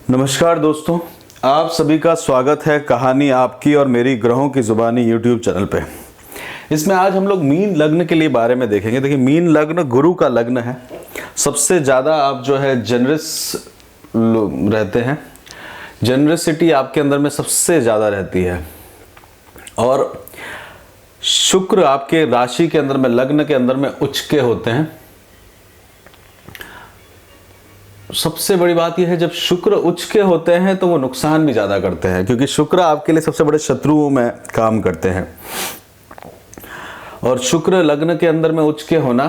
नमस्कार दोस्तों, आप सभी का स्वागत है कहानी आपकी और मेरी ग्रहों की जुबानी यूट्यूब चैनल पे। इसमें आज हम लोग मीन लग्न के लिए बारे में देखेंगे। देखिए, मीन लग्न गुरु का लग्न है। सबसे ज़्यादा आप जो है जनरस रहते हैं, जनरसिटी आपके अंदर में सबसे ज़्यादा रहती है। और शुक्र आपके राशि के अंदर में, लग्न के अंदर में उच्च के होते हैं। सबसे बड़ी बात यह है, जब शुक्र उच्च के होते हैं तो वो नुकसान भी ज़्यादा करते हैं, क्योंकि शुक्र आपके लिए सबसे बड़े शत्रुओं में काम करते हैं। और शुक्र लग्न के अंदर में उच्च के होना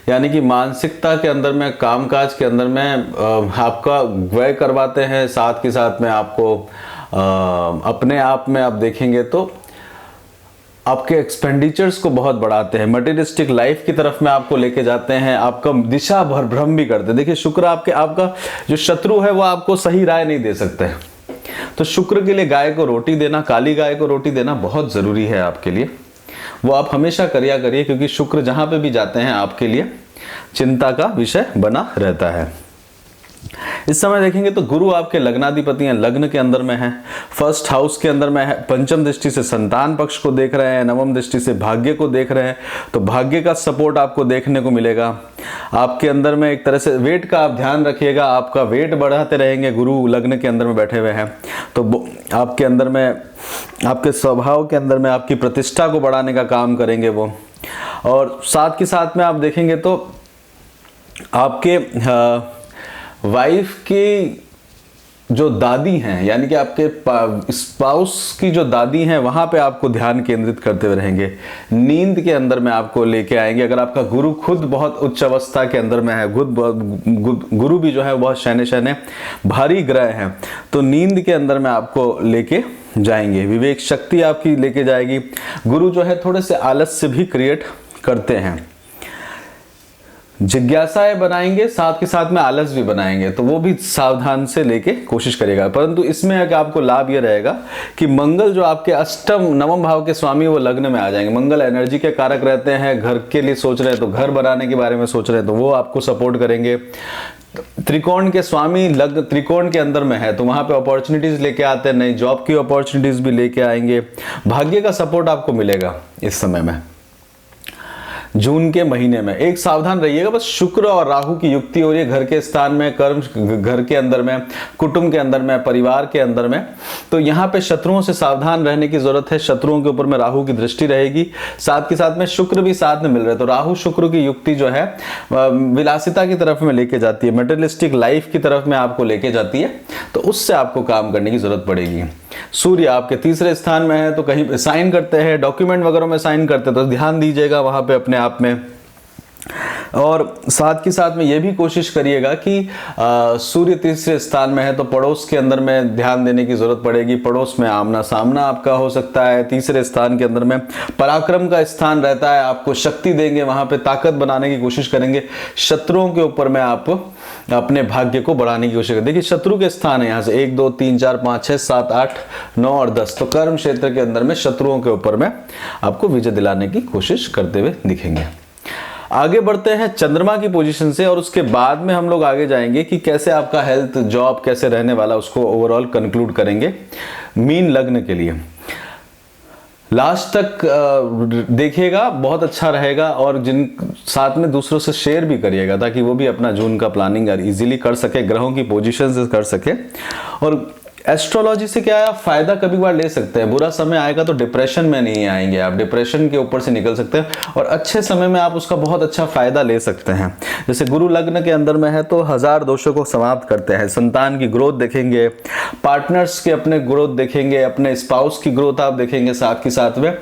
यानी कि मानसिकता के अंदर में, कामकाज के अंदर में आपका व्यय करवाते हैं। साथ के साथ में आपको अपने आप में आप देखेंगे तो आपके एक्सपेंडिचर्स को बहुत बढ़ाते हैं, मटेरियलिस्टिक लाइफ की तरफ में आपको लेके जाते हैं, आपका दिशा भ्रम भी करते हैं। देखिए, शुक्र आपका जो शत्रु है वो आपको सही राय नहीं दे सकते हैं। तो शुक्र के लिए गाय को रोटी देना, काली गाय को रोटी देना बहुत ज़रूरी है आपके लिए। वो आप हमेशा करिए, क्योंकि शुक्र जहाँ पे भी जाते हैं आपके लिए चिंता का विषय बना रहता है। इस समय देखेंगे तो गुरु आपके लग्नाधिपति हैं, लग्न के अंदर में है, फर्स्ट हाउस के अंदर में है। पंचम दृष्टि से संतान पक्ष को देख रहे हैं, नवम दृष्टि से भाग्य को देख रहे हैं। तो भाग्य का सपोर्ट आपको देखने को मिलेगा। आपके अंदर में एक तरह से वेट का आप ध्यान रखिएगा, आपका वेट बढ़ाते रहेंगे। गुरु लग्न के अंदर में बैठे हुए हैं तो आपके अंदर में, आपके स्वभाव के अंदर में आपकी प्रतिष्ठा को बढ़ाने का काम करेंगे वो। और साथ के साथ में आप देखेंगे तो आपके वाइफ की जो दादी हैं, यानी कि आपके स्पाउस की जो दादी हैं, वहां पे आपको ध्यान केंद्रित करते हुए रहेंगे। नींद के अंदर में आपको लेके आएंगे। अगर आपका गुरु खुद बहुत उच्च अवस्था के अंदर में है, गुरु भी जो है बहुत शैने भारी ग्रह हैं, तो नींद के अंदर में आपको लेके जाएंगे। विवेक शक्ति आपकी लेके जाएगी। गुरु जो है थोड़े से आलस्य भी क्रिएट करते हैं, जिज्ञासाएं बनाएंगे, साथ के साथ में आलस भी बनाएंगे, तो वो भी सावधान से लेके कोशिश करेगा। परंतु इसमें अगर आपको लाभ ये रहेगा कि मंगल जो आपके अष्टम नवम भाव के स्वामी वो लग्न में आ जाएंगे। मंगल एनर्जी के कारक रहते हैं। घर के लिए सोच रहे हैं तो घर बनाने के बारे में सोच रहे हैं तो वो आपको सपोर्ट करेंगे। त्रिकोण के स्वामी लग्न त्रिकोण के अंदर में है तो वहां पे अपॉर्चुनिटीज लेके आते हैं, नई जॉब की अपॉर्चुनिटीज भी लेके आएंगे। भाग्य का सपोर्ट आपको मिलेगा इस समय में, जून के महीने में। एक सावधान रहिएगा, बस शुक्र और राहु की युक्ति हो रही है घर के स्थान में, कर्म घर के अंदर में, कुटुंब के अंदर में, परिवार के अंदर में। तो यहाँ पे शत्रुओं से सावधान रहने की जरूरत है। शत्रुओं के ऊपर में राहु की दृष्टि रहेगी, साथ के साथ में शुक्र भी साथ में मिल रहे हैं। तो राहु शुक्र की युक्ति जो है विलासिता की तरफ में लेके जाती है, मटेरियलिस्टिक लाइफ की तरफ में आपको लेके जाती है। तो उससे आपको काम करने की जरूरत पड़ेगी। सूर्य आपके तीसरे स्थान में है तो कहीं साइन करते हैं, डॉक्यूमेंट वगैरह में साइन करते हैं तो ध्यान दीजिएगा वहां पे अपने आप में। और साथ के साथ में ये भी कोशिश करिएगा कि सूर्य तीसरे स्थान में है तो पड़ोस के अंदर में ध्यान देने की जरूरत पड़ेगी। पड़ोस में आमना सामना आपका हो सकता है। तीसरे स्थान के अंदर में पराक्रम का स्थान रहता है, आपको शक्ति देंगे, वहां पे ताकत बनाने की कोशिश करेंगे। शत्रुओं के ऊपर में आप अपने भाग्य को बढ़ाने की कोशिश करें। देखिए, शत्रु के स्थान है यहाँ से 1 2 3 4 5 6 7 8 9 और 10, तो कर्म क्षेत्र के अंदर में शत्रुओं के ऊपर में आपको विजय दिलाने की कोशिश करते हुए दिखेंगे। आगे बढ़ते हैं चंद्रमा की पोजीशन से, और उसके बाद में हम लोग आगे जाएंगे कि कैसे आपका हेल्थ, जॉब कैसे रहने वाला, उसको ओवरऑल कंक्लूड करेंगे मीन लग्न के लिए। लास्ट तक देखिएगा, बहुत अच्छा रहेगा। और जिन साथ में दूसरों से शेयर भी करिएगा ताकि वो भी अपना जून का प्लानिंग इजीली कर सके, ग्रहों की पोजीशन से कर सके। और एस्ट्रोलॉजी से क्या है, आप फायदा कभी बार ले सकते हैं। बुरा समय आएगा तो डिप्रेशन में नहीं आएंगे, आप डिप्रेशन के ऊपर से निकल सकते हैं और अच्छे समय में आप उसका बहुत अच्छा फायदा ले सकते हैं। जैसे गुरु लग्न के अंदर में है तो 1000 दोषों को समाप्त करते हैं। संतान की ग्रोथ देखेंगे, पार्टनर्स के अपने ग्रोथ देखेंगे, अपने स्पाउस की ग्रोथ आप देखेंगे। साथ के साथ में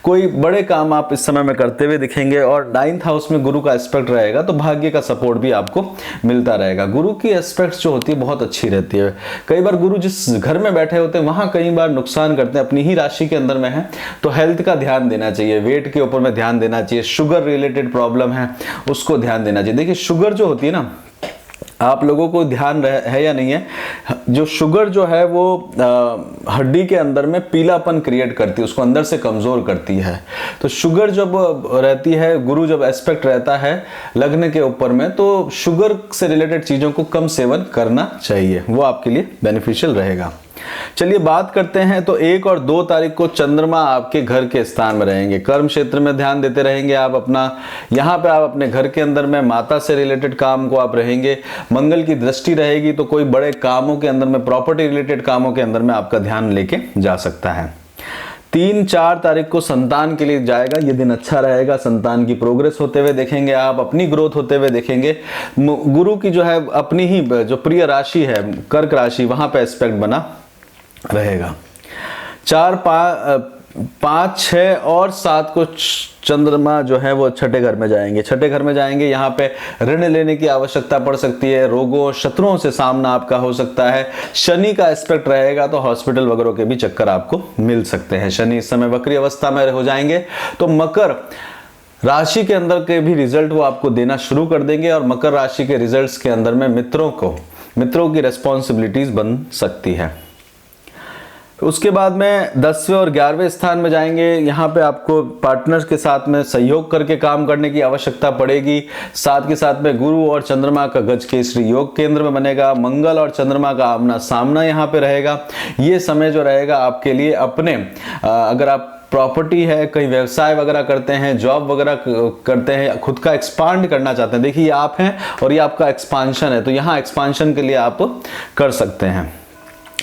कोई बड़े काम आप इस समय में करते हुए दिखेंगे। और 9th हाउस में गुरु का एस्पेक्ट रहेगा तो भाग्य का सपोर्ट भी आपको मिलता रहेगा। गुरु की एस्पेक्ट जो होती है बहुत अच्छी रहती है। कई बार गुरु जिस घर में बैठे होते हैं वहां कई बार नुकसान करते हैं। अपनी ही राशि के अंदर में है तो हेल्थ का ध्यान देना चाहिए, वेट के ऊपर में ध्यान देना चाहिए, शुगर रिलेटेड प्रॉब्लम है उसको ध्यान देना चाहिए। देखिए, शुगर जो होती है ना, आप लोगों को ध्यान है या नहीं है, जो शुगर जो है वो हड्डी के अंदर में पीलापन क्रिएट करती है, उसको अंदर से कमजोर करती है। तो शुगर जब रहती है, गुरु जब एस्पेक्ट रहता है लग्न के ऊपर में, तो शुगर से रिलेटेड चीजों को कम सेवन करना चाहिए, वो आपके लिए बेनिफिशियल रहेगा। चलिए बात करते हैं। तो 1 और 2 तारीख को चंद्रमा आपके घर के स्थान में रहेंगे, कर्म क्षेत्र में ध्यान देते रहेंगे आप अपना। यहाँ पे आप अपने घर के अंदर में माता से रिलेटेड काम को आप रहेंगे, मंगल की दृष्टि रहेगी तो कोई बड़े कामों के अंदर में, प्रॉपर्टी रिलेटेड कामों के अंदर में आपका ध्यान लेके जा सकता है। 3-4 तारीख को संतान के लिए जाएगा, ये दिन अच्छा रहेगा, संतान की प्रोग्रेस होते हुए देखेंगे आप, अपनी ग्रोथ होते हुए देखेंगे। गुरु की जो है अपनी ही जो प्रिय राशि है कर्क राशि, वहां पे एस्पेक्ट बना रहेगा। 4, 5, 6 और 7 को चंद्रमा जो है वो छठे घर में जाएंगे। छठे घर में जाएंगे, यहाँ पे ऋण लेने की आवश्यकता पड़ सकती है, रोगों शत्रुओं से सामना आपका हो सकता है, शनि का एस्पेक्ट रहेगा तो हॉस्पिटल वगैरह के भी चक्कर आपको मिल सकते हैं। शनि इस समय वक्री अवस्था में हो जाएंगे, तो मकर राशि के अंदर के भी रिजल्ट वो आपको देना शुरू कर देंगे, और मकर राशि के रिजल्ट्स के अंदर में मित्रों की रिस्पॉन्सिबिलिटीज बन सकती है। उसके बाद में 10वें और 11वें स्थान में जाएंगे। यहाँ पे आपको पार्टनर्स के साथ में सहयोग करके काम करने की आवश्यकता पड़ेगी। साथ के साथ में गुरु और चंद्रमा का गज केसरी योग केंद्र में बनेगा, मंगल और चंद्रमा का आमना सामना यहाँ पे रहेगा। ये समय जो रहेगा आपके लिए अपने अगर आप प्रॉपर्टी है, कहीं व्यवसाय वगैरह करते हैं, जॉब वगैरह करते हैं, खुद का एक्सपांड करना चाहते हैं, देखिए आप हैं और ये आपका एक्सपांशन है, तो यहाँ एक्सपांशन के लिए आप कर सकते हैं।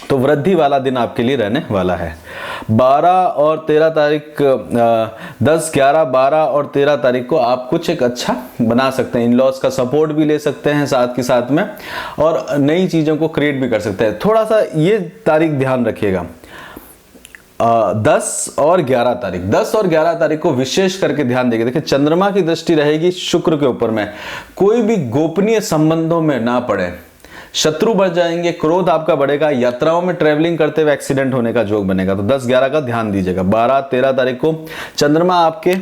तो वृद्धि वाला दिन आपके लिए रहने वाला है। 12 और 13 तारीख 10, 11, 12 और 13 तारीख को आप कुछ एक अच्छा बना सकते हैं, इन लॉज का सपोर्ट भी ले सकते हैं साथ के साथ में, और नई चीज़ों को क्रिएट भी कर सकते हैं। थोड़ा सा ये तारीख ध्यान रखिएगा, 10 और 11 तारीख, 10 और 11 तारीख को विशेष करके ध्यान देंगे। देखिए चंद्रमा की दृष्टि रहेगी शुक्र के ऊपर में, कोई भी गोपनीय संबंधों में ना पड़े, शत्रु बढ़ जाएंगे, क्रोध आपका बढ़ेगा, यात्राओं में ट्रेवलिंग करते हुए एक्सीडेंट होने का योग बनेगा, तो 10-11 का ध्यान दीजिएगा। 12-13 तारीख को चंद्रमा आपके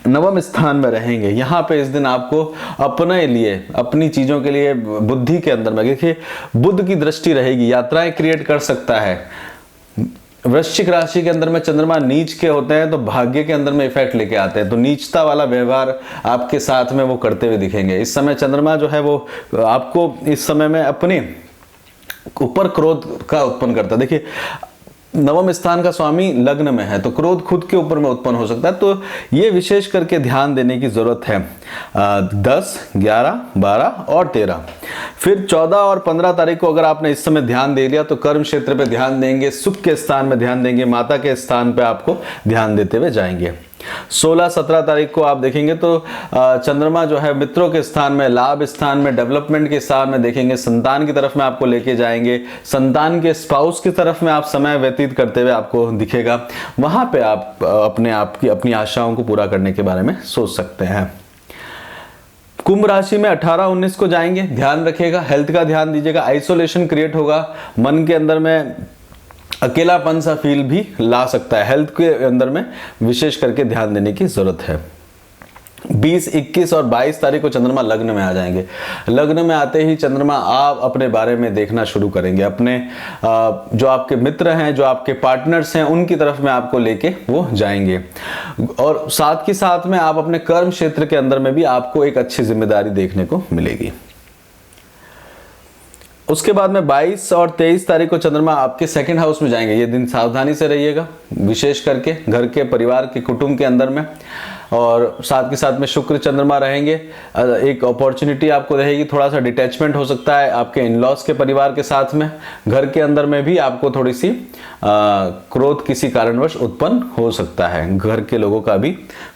9वें स्थान में रहेंगे। यहाँ पे इस दिन आपको अपने लिए, अपनी चीजों के लिए बुद्धि के अंदर में, देखिए बुध की दृष्टि रहेगी, यात्राएं क्रिएट कर सकता है। वृश्चिक राशि के अंदर में चंद्रमा नीच के होते हैं तो भाग्य के अंदर में इफेक्ट लेके आते हैं, तो नीचता वाला व्यवहार आपके साथ में वो करते हुए दिखेंगे। इस समय चंद्रमा जो है वो आपको इस समय में अपने ऊपर क्रोध का उत्पन्न करता है। देखिए 9वें स्थान का स्वामी लग्न में है, तो क्रोध खुद के ऊपर में उत्पन्न हो सकता है, तो ये विशेष करके ध्यान देने की जरूरत है। 10, 11, 12 और 13। फिर 14 और 15 तारीख को अगर आपने इस समय ध्यान दे लिया तो कर्म क्षेत्र पे ध्यान देंगे, सुख के स्थान में ध्यान देंगे, माता के स्थान पे आपको ध्यान देते हुए जाएंगे। 16-17 तारीख को आप देखेंगे तो चंद्रमा जो है मित्रों के स्थान में, लाभ स्थान में, डेवलपमेंट के स्थान में देखेंगे, संतान की तरफ में आपको लेके जाएंगे, संतान के स्पाउस की तरफ में आप समय व्यतीत करते हुए आपको दिखेगा, वहां पे आप अपनी आशाओं को पूरा करने के बारे में सोच सकते हैं। कुंभ राशि में 18-19 को जाएंगे, ध्यान रखिएगा, हेल्थ का ध्यान दीजिएगा, आइसोलेशन क्रिएट होगा, मन के अंदर में अकेलापन सा फील भी ला सकता है, हेल्थ के अंदर में विशेष करके ध्यान देने की जरूरत है। 20, 21 और 22 तारीख को चंद्रमा लग्न में आ जाएंगे। लग्न में आते ही चंद्रमा आप अपने बारे में देखना शुरू करेंगे, अपने जो आपके मित्र हैं, जो आपके पार्टनर्स हैं, उनकी तरफ में आपको लेके वो जाएंगे, और साथ के साथ में आप अपने कर्म क्षेत्र के अंदर में भी आपको एक अच्छी जिम्मेदारी देखने को मिलेगी। उसके बाद में 22 और 23 तारीख को चंद्रमा आपके 2nd हाउस में जाएंगे। ये दिन सावधानी से रहिएगा, विशेष करके घर के, परिवार के, कुटुंब के अंदर में, और साथ के साथ में शुक्र चंद्रमा रहेंगे। एक अपॉर्चुनिटी आपको रहेगी, थोड़ा सा डिटैचमेंट हो सकता है आपके इन-लॉज के परिवार के साथ में, घर के अंदर में भी आपको थोड़ी सी क्रोध किसी कारणवश उत्पन्न हो सकता है, घर के लोगों का भी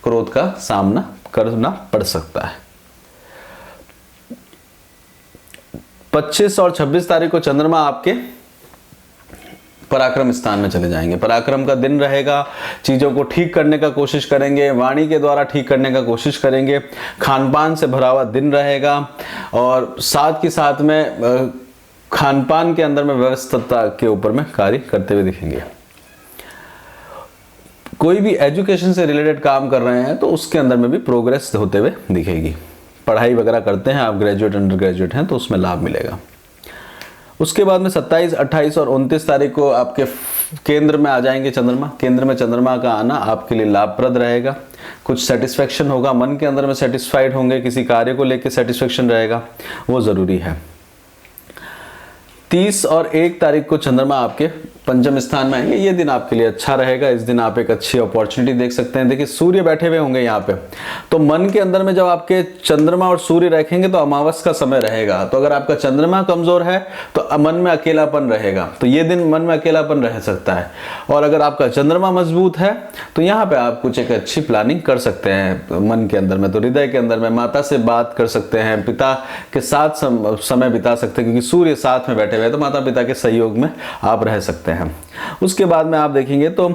क्रोध का सामना करना पड़ सकता है। 25 और 26 तारीख को चंद्रमा आपके पराक्रम स्थान में चले जाएंगे। पराक्रम का दिन रहेगा, चीजों को ठीक करने का कोशिश करेंगे, वाणी के द्वारा ठीक करने का कोशिश करेंगे, खानपान से भरा हुआ दिन रहेगा, और साथ के साथ में खानपान के अंदर में व्यवस्था के ऊपर में कार्य करते हुए दिखेंगे। कोई भी एजुकेशन से रिलेटेड काम कर रहे हैं तो उसके अंदर में भी प्रोग्रेस होते हुए दिखेगी। पढ़ाई वगैरह करते हैं, आप ग्रेजुएट अंडर ग्रेजुएट हैं तो उसमें लाभ मिलेगा। उसके बाद में 27, 28 और 29 तारीख को आपके केंद्र में आ जाएंगे चंद्रमा। केंद्र में चंद्रमा का आना आपके लिए लाभप्रद रहेगा, कुछ सेटिस्फेक्शन होगा, मन के अंदर में सेटिस्फाइड होंगे, किसी कार्य को लेकर सेटिस्फेक्शन रहेगा, वो ज़रूरी है। 30 और 1 तारीख को चंद्रमा आपके पंचम स्थान में आएंगे। ये दिन आपके लिए अच्छा रहेगा, इस दिन आप एक अच्छी अपॉर्चुनिटी देख सकते हैं। देखिए सूर्य बैठे हुए होंगे यहाँ पे, तो मन के अंदर में जब आपके चंद्रमा और सूर्य रखेंगे तो अमावस का समय रहेगा। तो अगर आपका चंद्रमा कमजोर है तो मन में अकेलापन रहेगा, तो ये दिन मन में अकेलापन रह सकता है। और अगर आपका चंद्रमा मजबूत है तो यहाँ पे आप कुछ एक अच्छी प्लानिंग कर सकते हैं मन के अंदर में। तो हृदय के अंदर में माता से बात कर सकते हैं, पिता के साथ समय बिता सकते हैं, क्योंकि सूर्य साथ में बैठे हुए हैं तो माता पिता के सहयोग में आप रह सकते हैं। उसके बाद में आप देखेंगे तो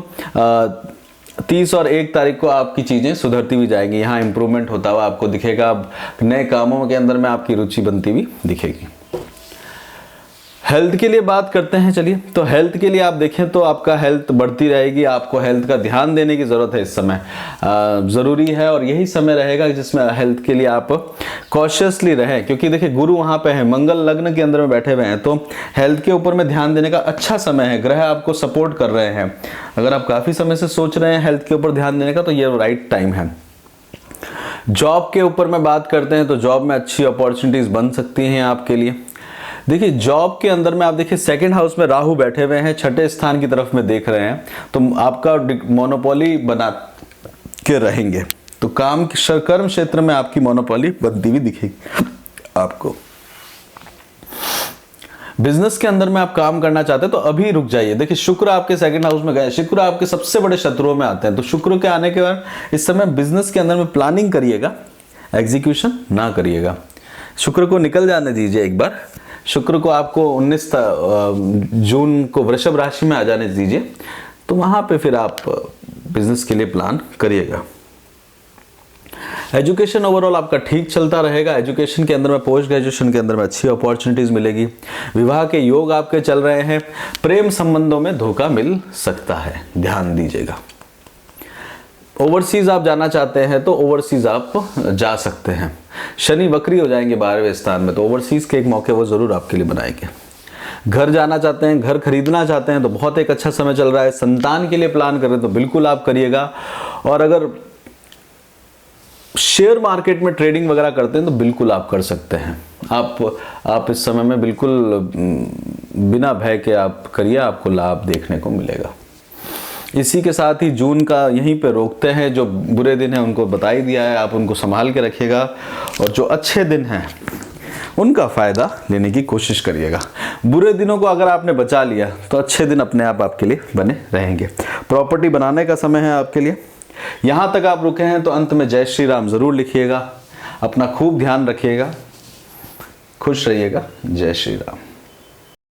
30 और 1 तारीख को आपकी चीजें सुधरती हुई जाएंगी, यहाँ इंप्रूवमेंट होता हुआ आपको दिखेगा, नए कामों के अंदर में आपकी रुचि बनती हुई दिखेगी। हेल्थ के लिए बात करते हैं, चलिए। तो हेल्थ के लिए आप देखें तो आपका हेल्थ बढ़ती रहेगी, आपको हेल्थ का ध्यान देने की ज़रूरत है, इस समय ज़रूरी है। और यही समय रहेगा जिसमें हेल्थ के लिए आप कॉशियसली रहें, क्योंकि देखिए गुरु वहाँ पे है, मंगल लग्न के अंदर में बैठे हुए हैं, तो हेल्थ के ऊपर में ध्यान देने का अच्छा समय है। ग्रह आपको सपोर्ट कर रहे हैं, अगर आप काफ़ी समय से सोच रहे हैं हेल्थ के ऊपर ध्यान देने का तो ये राइट टाइम है। जॉब के ऊपर में बात करते हैं तो जॉब में अच्छी अपॉर्चुनिटीज़ बन सकती हैं आपके लिए। देखिए जॉब के अंदर में आप देखिए सेकंड हाउस में राहु बैठे हुए हैं, छठे स्थान की तरफ में देख रहे हैं, तो आपका मोनोपोली बना के रहेंगे, तो कर्म क्षेत्र में आपकी मोनोपोली बनती हुई दिखेगी आपको। बिजनेस के अंदर में आप काम करना चाहते हैं तो अभी रुक जाइए। देखिए शुक्र आपके सेकंड हाउस में गए, शुक्र आपके सबसे बड़े शत्रुओं में आते हैं, तो शुक्र के आने के बाद इस समय बिजनेस के अंदर में प्लानिंग करिएगा, एग्जीक्यूशन ना करिएगा। शुक्र को निकल जाने दीजिए एक बार। शुक्र को आपको 19 जून को वृषभ राशि में आ जाने दीजिए, तो वहां पे फिर आप बिजनेस के लिए प्लान करिएगा। एजुकेशन ओवरऑल आपका ठीक चलता रहेगा, एजुकेशन के अंदर में पोस्ट ग्रेजुएशन के अंदर में अच्छी अपॉर्चुनिटीज मिलेगी। विवाह के योग आपके चल रहे हैं, प्रेम संबंधों में धोखा मिल सकता है, ध्यान दीजिएगा। ओवरसीज आप जाना चाहते हैं तो ओवरसीज आप जा सकते हैं। शनि वक्री हो जाएंगे 12वें स्थान में, तो ओवरसीज के एक मौके वो जरूर आपके लिए बनाएंगे। घर जाना चाहते हैं, घर खरीदना चाहते हैं तो बहुत एक अच्छा समय चल रहा है। संतान के लिए प्लान कर रहे हैं तो बिल्कुल आप करिएगा। और अगर शेयर मार्केट में ट्रेडिंग वगैरह करते हैं तो बिल्कुल आप कर सकते हैं। आप इस समय में बिल्कुल बिना भय के आप करिए, आपको लाभ देखने को मिलेगा। इसी के साथ ही जून का यहीं पे रोकते हैं। जो बुरे दिन हैं उनको बता ही दिया है, आप उनको संभाल के रखिएगा, और जो अच्छे दिन हैं उनका फ़ायदा लेने की कोशिश करिएगा। बुरे दिनों को अगर आपने बचा लिया तो अच्छे दिन अपने आप आपके लिए बने रहेंगे। प्रॉपर्टी बनाने का समय है आपके लिए। यहाँ तक आप रुके हैं तो अंत में जय श्री राम ज़रूर लिखिएगा। अपना खूब ध्यान रखिएगा, खुश रहिएगा। जय श्री राम।